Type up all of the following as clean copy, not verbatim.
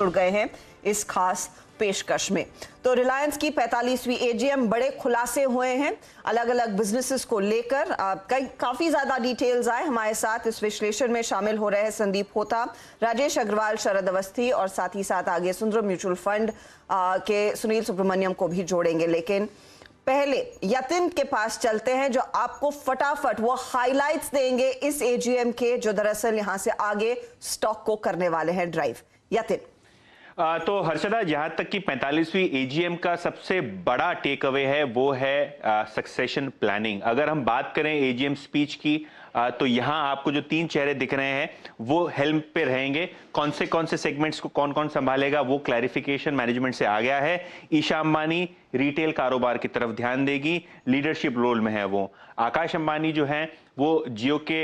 जुड़ गए हैं इस खास पेशकश में। तो रिलायंस की 45वीं एजीएम, बड़े खुलासे हुए हैं अलग अलग बिजनेसेस को लेकर। काफी ज्यादा डिटेल्स आए। हमारे साथ इस विश्लेषण में शामिल हो रहे हैं संदीप होता, राजेश अग्रवाल, शरद अवस्थी और साथ ही साथ आगे सुंदरम म्यूचुअल फंड के सुनील सुब्रमण्यम को भी जोड़ेंगे। लेकिन पहले यतिन के पास चलते हैं जो आपको फटाफट वो हाइलाइट्स देंगे इस एजीएम के, जो दरअसल यहां से आगे स्टॉक को करने वाले हैं ड्राइव। यतिन। तो हर्षदा, जहां तक कि 45वीं एजीएम का सबसे बड़ा टेक अवे है वो है सक्सेशन प्लानिंग। अगर हम बात करें एजीएम स्पीच की तो यहां आपको जो 3 चेहरे दिख रहे हैं वो हेल्म पे रहेंगे। कौन से सेगमेंट्स को कौन कौन संभालेगा वो क्लैरिफिकेशन मैनेजमेंट से आ गया है। ईशा अंबानी रिटेल कारोबार की तरफ ध्यान देगी, लीडरशिप रोल में है वो। आकाश अंबानी जो है वो जियो के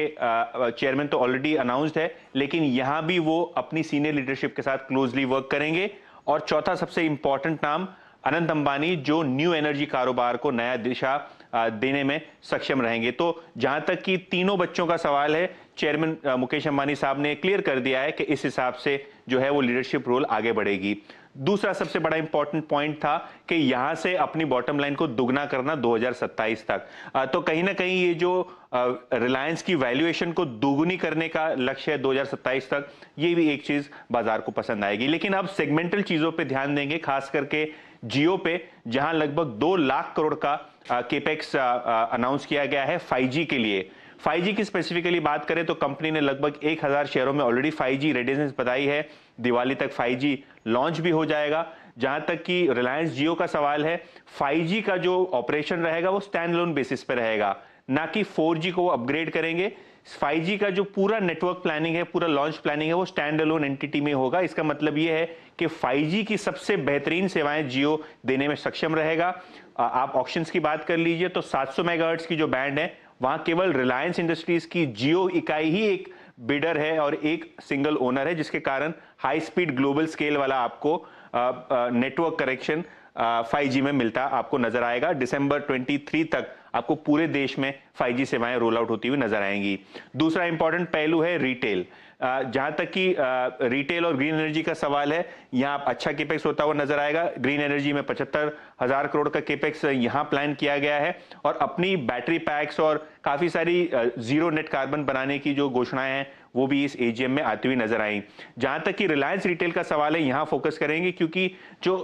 चेयरमैन तो ऑलरेडी अनाउंस्ड है, लेकिन यहां भी वो अपनी सीनियर लीडरशिप के साथ क्लोजली वर्क करेंगे। और चौथा सबसे इंपॉर्टेंट नाम अनंत अंबानी, जो न्यू एनर्जी कारोबार को नया दिशा देने में सक्षम रहेंगे। तो जहां तक कि तीनों बच्चों का सवाल है, चेयरमैन मुकेश अंबानी साहब ने क्लियर कर दिया है कि इस हिसाब से जो है वो लीडरशिप रोल आगे बढ़ेगी। दूसरा सबसे बड़ा इंपॉर्टेंट पॉइंट था कि यहां से अपनी बॉटम लाइन को दुगना करना 2027 तक। तो कहीं ना कहीं ये जो रिलायंस की वैल्यूएशन को दोगुनी करने का लक्ष्य है 2027 तक, ये भी एक चीज बाजार को पसंद आएगी। लेकिन अब सेगमेंटल चीजों पे ध्यान देंगे, खास करके जियो पे, जहां लगभग 2 लाख करोड़ का केपेक्स अनाउंस किया गया है 5G के लिए। 5G की स्पेसिफिकली बात करें तो कंपनी ने लगभग 1000 शहरों में ऑलरेडी 5G रेडिनेस बताई है। दिवाली तक 5G लॉन्च भी हो जाएगा। जहां तक कि रिलायंस जियो का सवाल है, 5G का जो ऑपरेशन रहेगा वो स्टैंड अलोन बेसिस पे रहेगा, ना कि 4G को वो अपग्रेड करेंगे। 5G का जो पूरा नेटवर्क प्लानिंग है, पूरा लॉन्च प्लानिंग है, वो स्टैंड अलोन एंटिटी में होगा। इसका मतलब ये है कि 5G की सबसे बेहतरीन सेवाएं जियो देने में सक्षम रहेगा। आप ऑक्शंस की बात कर लीजिए तो 700 मेगाहर्ट्ज की जो बैंड है वहां केवल रिलायंस इंडस्ट्रीज की जियो इकाई ही एक बिडर है और एक सिंगल ओनर है, जिसके कारण हाई स्पीड ग्लोबल स्केल वाला आपको नेटवर्क कनेक्शन 5G में मिलता आपको नजर आएगा। दिसंबर 23 तक आपको पूरे देश में 5G सेवाएं रोल आउट होती हुई नजर आएंगी। दूसरा इंपॉर्टेंट पहलू है रिटेल। जहां तक कि रिटेल और ग्रीन एनर्जी का सवाल है, यहां अच्छा केपेक्स होता हुआ नजर आएगा। ग्रीन एनर्जी में 75,000 करोड़ का केपेक्स यहां प्लान किया गया है और अपनी बैटरी पैक्स और काफी सारी जीरो नेट कार्बन बनाने की जो घोषणाएं हैं वो भी इस एजीएम में आती हुई नजर आई। जहां तक कि रिलायंस रिटेल का सवाल है, यहां फोकस करेंगे क्योंकि जो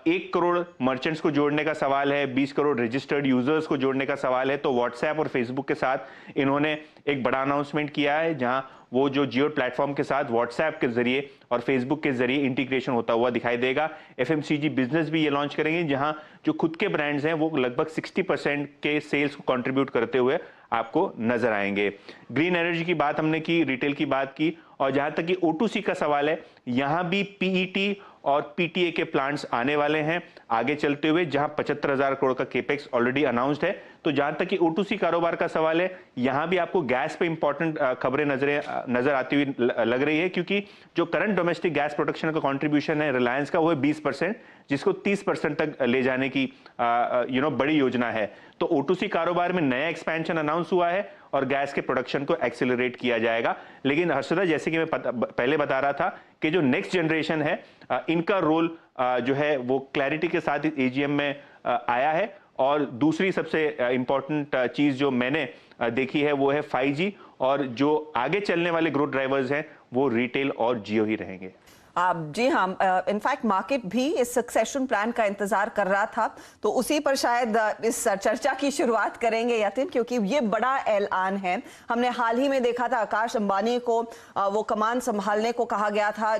1 करोड़ मर्चेंट्स को जोड़ने का सवाल है, 20 करोड़ रजिस्टर्ड यूजर्स को जोड़ने का सवाल है, तो व्हाट्सएप और फेसबुक के साथ इन्होंने एक बड़ा अनाउंसमेंट किया है, जहां वो जो जियो प्लेटफॉर्म के साथ व्हाट्सएप के जरिए और फेसबुक के जरिए इंटीग्रेशन होता हुआ दिखाई देगा। एफएमसीजी बिजनेस भी ये लॉन्च करेंगे, जहां जो खुद के ब्रांड्स हैं वो लगभग 60% के सेल्स को कंट्रीब्यूट करते हुए आपको नजर आएंगे। ग्रीन एनर्जी की बात हमने की, रिटेल की बात की, और जहां तक कि O2C का सवाल है, यहां भी पीईटी और पीटीए के प्लांट्स आने वाले हैं आगे चलते हुए, जहां 75,000 करोड़ का केपेक्स ऑलरेडी अनाउंस्ड है। तो जहां तक कि O2C कारोबार का सवाल है, यहां भी आपको गैस पे इंपॉर्टेंट खबरें नजर आती हुई लग रही है, क्योंकि जो करंट डोमेस्टिक गैस प्रोडक्शन का कंट्रीब्यूशन है रिलायंस का वो है 20%, जिसको 30% तक ले जाने की बड़ी योजना है। तो O2C कारोबार में नया एक्सपेंशन अनाउंस हुआ है और गैस के प्रोडक्शन को एक्सेलरेट किया जाएगा। लेकिन हर्षदा, जैसे कि मैं पहले बता रहा था कि जो नेक्स्ट जनरेशन है इनका रोल जो है वो क्लैरिटी के साथ एजीएम में आया है। और दूसरी सबसे इंपॉर्टेंट चीज जो मैंने देखी है वो है 5G, और जो आगे चलने वाले ग्रोथ ड्राइवर्स हैं वो रिटेल और जियो ही रहेंगे। जी हाँ, इनफैक्ट मार्केट भी इस सक्सेशन प्लान का इंतजार कर रहा था, तो उसी पर शायद इस चर्चा की शुरुआत करेंगे यतिन, क्योंकि ये बड़ा ऐलान है। हमने हाल ही में देखा था आकाश अंबानी को वो कमान संभालने को कहा गया था